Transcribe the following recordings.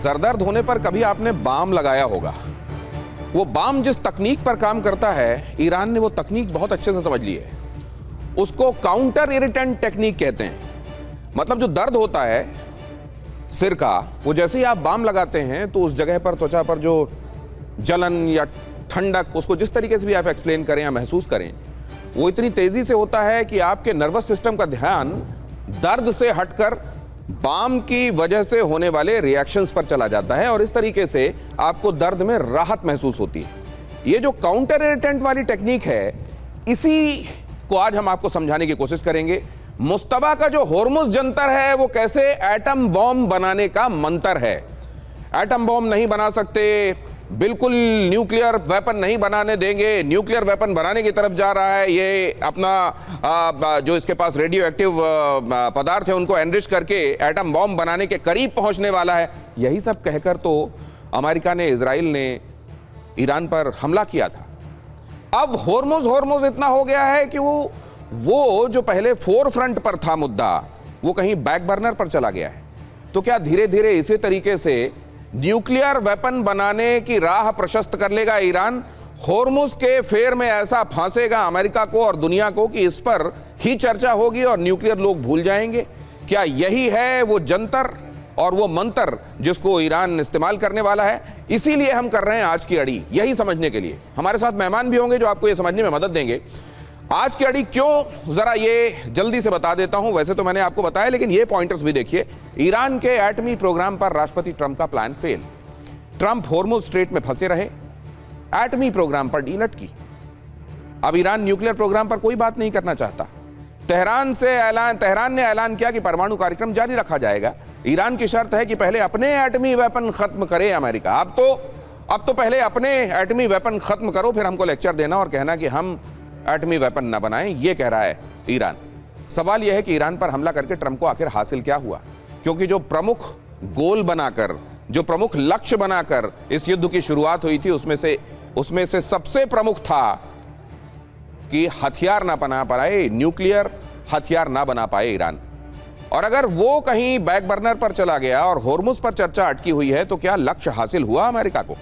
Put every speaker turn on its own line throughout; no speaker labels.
सरदर्द होने पर कभी आपने बाम लगाया होगा। वो बाम जिस तकनीक पर काम करता है, ईरान ने वो तकनीक बहुत अच्छे से समझ ली है। उसको काउंटर इरिटेंट टेक्निक कहते हैं। मतलब जो दर्द होता है सिर का, वो जैसे ही आप बाम लगाते हैं तो उस जगह पर, त्वचा पर जो जलन या ठंडक, उसको जिस तरीके से भी आप एक्सप्लेन करें या महसूस करें, वो इतनी तेजी से होता है कि आपके नर्वस सिस्टम का ध्यान दर्द से हटकर बाम की वजह से होने वाले रिएक्शंस पर चला जाता है और इस तरीके से आपको दर्द में राहत महसूस होती है। ये जो काउंटर इरिटेंट वाली टेक्निक है, इसी को आज हम आपको समझाने की कोशिश करेंगे। मुस्तबा का जो होर्मुज जंतर है वो कैसे एटम बॉम्ब बनाने का मंत्र है। एटम बॉम्ब नहीं बना सकते, बिल्कुल न्यूक्लियर वेपन नहीं बनाने देंगे, न्यूक्लियर वेपन बनाने की तरफ जा रहा है, ये अपना जो इसके पास रेडियो एक्टिव पदार्थ है उनको एनरिच करके एटम बॉम्ब बनाने के करीब पहुंचने वाला है। यही सब कहकर तो अमेरिका ने, इजराइल ने ईरान पर हमला किया था। अब होर्मुज इतना हो गया है कि वो जो पहले फोर फ्रंट पर था मुद्दा, वो कहीं बैक बर्नर पर चला गया है। तो क्या धीरे धीरे इसी तरीके से न्यूक्लियर वेपन बनाने की राह प्रशस्त कर लेगा ईरान? होर्मुज के फेर में ऐसा फांसेगा अमेरिका को और दुनिया को कि इस पर ही चर्चा होगी और न्यूक्लियर लोग भूल जाएंगे। क्या यही है वो जंतर और वो मंत्र जिसको ईरान इस्तेमाल करने वाला है? इसीलिए हम कर रहे हैं आज की अड़ी, यही समझने के लिए। हमारे साथ मेहमान भी होंगे जो आपको ये समझने में मदद देंगे। आज की अड़ी क्यों, जरा ये जल्दी से बता देता हूं। वैसे तो मैंने आपको बताया, लेकिन ये पॉइंटर्स भी देखिए। ईरान के एटमी प्रोग्राम पर राष्ट्रपति ट्रंप का plan fail. Trump Hormuz strait में फंसे रहे, एटमी प्रोग्राम पर डील अटकी। अब ईरान न्यूक्लियर प्रोग्राम पर कोई बात नहीं करना चाहता। तेहरान ने ऐलान किया कि परमाणु कार्यक्रम जारी रखा जाएगा। ईरान की शर्त है कि पहले अपने एटमी वेपन खत्म करे अमेरिका। अब तो पहले अपने एटमी वेपन खत्म करो, फिर हमको लेक्चर देना और कहना कि हम एटमी वेपन ना बनाएं, ये कह रहा है ईरान। सवाल यह है कि ईरान पर हमला करके ट्रंप को आखिर हासिल क्या हुआ? क्योंकि जो प्रमुख गोल बनाकर, जो प्रमुख लक्ष्य बनाकर इस युद्ध की शुरुआत हुई थी, उसमें से सबसे प्रमुख था कि हथियार ना बना पाए, न्यूक्लियर हथियार ना बना पाए ईरान। और अगर वो कहीं बैक बर्नर पर चला गया और होर्मुज पर चर्चा अटकी हुई है, तो क्या लक्ष्य हासिल हुआ अमेरिका को?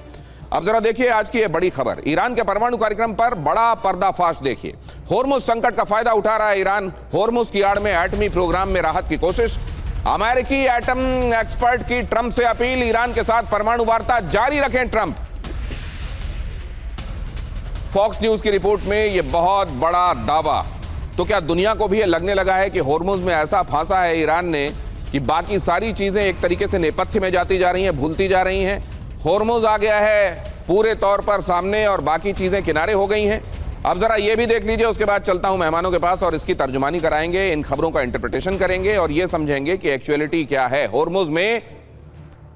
अब जरा देखिए आज की ये बड़ी खबर। ईरान के परमाणु कार्यक्रम पर बड़ा पर्दाफाश देखिए। होर्मुज संकट का फायदा उठा रहा है ईरान। होर्मुज की आड़ में एटमी प्रोग्राम में राहत की कोशिश। अमेरिकी एटम एक्सपर्ट की ट्रंप से अपील, ईरान के साथ परमाणु वार्ता जारी रखें ट्रंप। फॉक्स न्यूज की रिपोर्ट में यह बहुत बड़ा दावा। तो क्या दुनिया को भी यह लगने लगा है कि होर्मुज में ऐसा फांसा है ईरान ने कि बाकी सारी चीजें एक तरीके से नेपथ्य में जाती जा रही हैं, भूलती जा रही हैं? होर्मुज आ गया है पूरे तौर पर सामने और बाकी चीजें किनारे हो गई हैं। अब जरा ये भी देख लीजिए, उसके बाद चलता हूं मेहमानों के पास और इसकी तर्जुमानी कराएंगे, इन खबरों का इंटरप्रिटेशन करेंगे और ये समझेंगे कि एक्चुअलिटी क्या है। होर्मुज में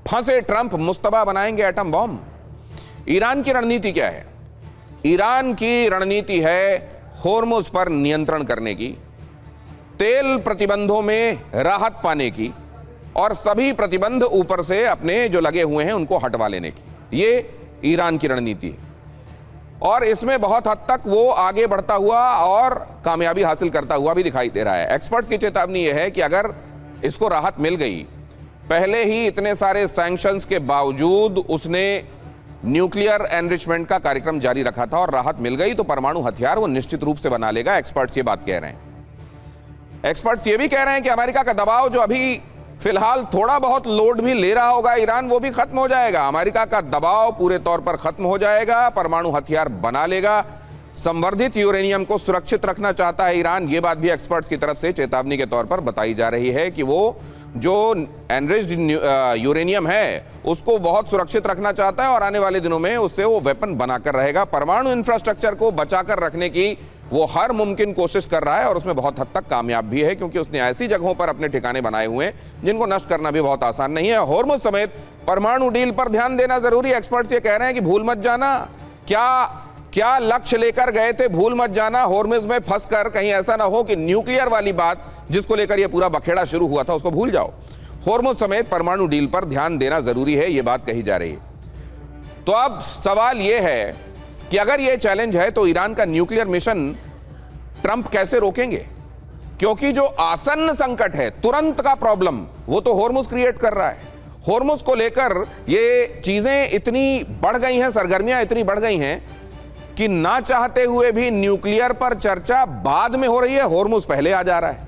फंसे ट्रंप मुस्तबा बनाएंगे एटम बॉम्ब। ईरान की रणनीति क्या है? ईरान की रणनीति है होर्मुज पर नियंत्रण करने की, तेल प्रतिबंधों में राहत पाने की और सभी प्रतिबंध ऊपर से अपने जो लगे हुए हैं उनको हटवा लेने की। ये ईरान की रणनीति है और इसमें बहुत हद तक वो आगे बढ़ता हुआ और कामयाबी हासिल करता हुआ भी दिखाई दे रहा है। एक्सपर्ट्स की चेतावनी यह है कि अगर इसको राहत मिल गई, पहले ही इतने सारे सैंक्शंस के बावजूद उसने न्यूक्लियर एनरिचमेंट का कार्यक्रम जारी रखा था और राहत मिल गई, तो परमाणु हथियार वो निश्चित रूप से बना लेगा। एक्सपर्ट्स ये बात कह रहे हैं। एक्सपर्ट्स ये भी कह रहे हैं कि अमेरिका का दबाव जो अभी फिलहाल थोड़ा बहुत लोड भी ले रहा होगा ईरान, वो भी खत्म हो जाएगा। अमेरिका का दबाव पूरे तौर पर खत्म हो जाएगा, परमाणु हथियार बना लेगा। संवर्धित यूरेनियम को सुरक्षित रखना चाहता है ईरान। ये बात भी एक्सपर्ट्स की तरफ से चेतावनी के तौर पर बताई जा रही है कि वो जो एनरिच्ड यूरेनियम है उसको बहुत सुरक्षित रखना चाहता है और आने वाले दिनों में उससे वो वेपन बनाकर रहेगा। परमाणु इंफ्रास्ट्रक्चर को बचाकर रखने की वो हर मुमकिन कोशिश कर रहा है और उसमें बहुत हद तक कामयाब भी है, क्योंकि उसने ऐसी जगहों पर अपने ठिकाने बनाए हुए हैं जिनको नष्ट करना भी बहुत आसान नहीं है। होर्मुज समेत परमाणु डील पर ध्यान देना जरूरी है। एक्सपर्ट्स ये कह रहे हैं कि भूल मत जाना, क्या लक्ष्य लेकर गए थे, भूल मत जाना। होर्मुज में फंसकर कहीं ऐसा ना हो कि न्यूक्लियर वाली बात जिसको लेकर यह पूरा बखेड़ा शुरू हुआ था उसको भूल जाओ। होर्मुज समेत परमाणु डील पर ध्यान देना जरूरी है, यह बात कही जा रही है। तो अब सवाल यह है कि अगर यह चैलेंज है तो ईरान का न्यूक्लियर मिशन ट्रंप कैसे रोकेंगे? क्योंकि जो आसन्न संकट है, तुरंत का प्रॉब्लम, वो तो होर्मुज क्रिएट कर रहा है। होर्मुज को लेकर ये चीजें इतनी बढ़ गई हैं, सरगर्मियां इतनी बढ़ गई हैं कि ना चाहते हुए भी न्यूक्लियर पर चर्चा बाद में हो रही है, होर्मुज पहले आ जा रहा है।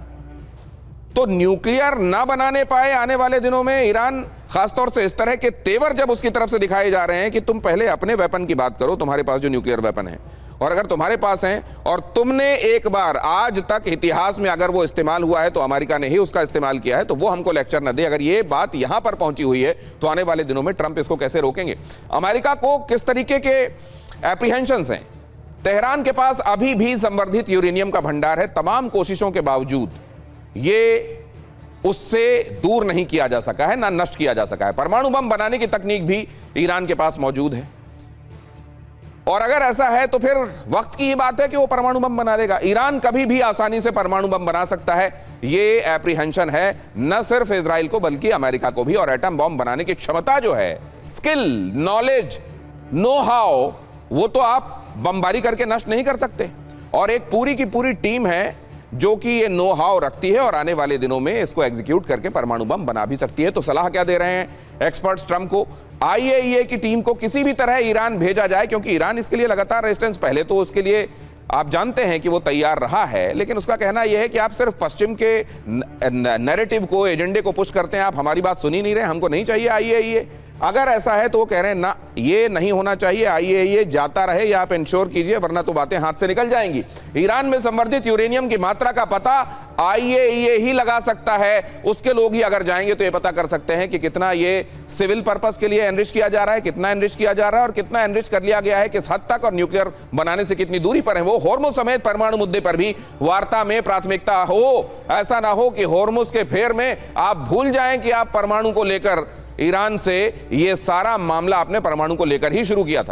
तो न्यूक्लियर ना बनाने पाए आने वाले दिनों में ईरान, खासतौर से इस तरह के तेवर जब उसकी तरफ से दिखाए जा रहे हैं कि तुम पहले अपने वेपन की बात करो, तुम्हारे पास जो न्यूक्लियर वेपन है, और अगर तुम्हारे पास हैं और तुमने एक बार आज तक इतिहास में अगर वो इस्तेमाल हुआ है तो अमेरिका ने ही उसका इस्तेमाल किया है, तो वो हमको लेक्चर न दे। अगर ये बात यहां पर पहुंची हुई है तो आने वाले दिनों में ट्रंप इसको कैसे रोकेंगे? अमेरिका को किस तरीके के एप्रीहेंशंस हैं? तेहरान के पास अभी भी संवर्धित यूरेनियम का भंडार है, तमाम कोशिशों के बावजूद ये उससे दूर नहीं किया जा सका है, ना नष्ट किया जा सका है। परमाणु बम बनाने की तकनीक भी ईरान के पास मौजूद है, और अगर ऐसा है तो फिर वक्त की ही बात है कि वो परमाणु बम बना देगा। ईरान कभी भी आसानी से परमाणु बम बना सकता है, ये एप्रीहेंशन है न सिर्फ इजराइल को बल्कि अमेरिका को भी। और एटम बम बनाने की क्षमता जो है, स्किल, नॉलेज, नो हाउ, वो तो आप बमबारी करके नष्ट नहीं कर सकते। और एक पूरी की पूरी टीम है जो कि ये नो हाउ रखती है और आने वाले दिनों में इसको एग्जीक्यूट करके परमाणु बम बना भी सकती है। तो सलाह क्या दे रहे हैं एक्सपर्ट्स ट्रंप को? आईएईए की टीम को किसी भी तरह ईरान भेजा जाए, क्योंकि ईरान इसके लिए लगातार रेजिस्टेंस, पहले तो उसके लिए आप जानते हैं कि वो तैयार रहा है, लेकिन उसका कहना यह है कि आप सिर्फ पश्चिम के नैरेटिव को, एजेंडे को पुश करते हैं, आप हमारी बात सुन ही नहीं रहे, हमको नहीं चाहिए आईएईए। अगर ऐसा है तो वो कह रहे हैं ना, ये नहीं होना चाहिए, आईएईए जाता रहे, या आप इंश्योर कीजिए, वरना तो बातें हाथ से निकल जाएंगी। ईरान में संवर्धित यूरेनियम की मात्रा का पता आईएईए ही लगा सकता है। उसके लोग ही अगर जाएंगे तो ये पता कर सकते हैं कि कितना ये सिविल पर्पस के लिए एनरिच किया जा रहा है, कितना एनरिच किया जा रहा है और कितना एनरिच कर लिया गया है, किस हद तक, और न्यूक्लियर बनाने से कितनी दूरी पर है वो। होर्मुज समेत परमाणु मुद्दे पर भी वार्ता में प्राथमिकता हो। ऐसा ना हो कि होर्मुज के फेर में आप भूल जाएं कि आप परमाणु को लेकर ईरान से ये सारा मामला आपने परमाणु को लेकर ही शुरू किया था।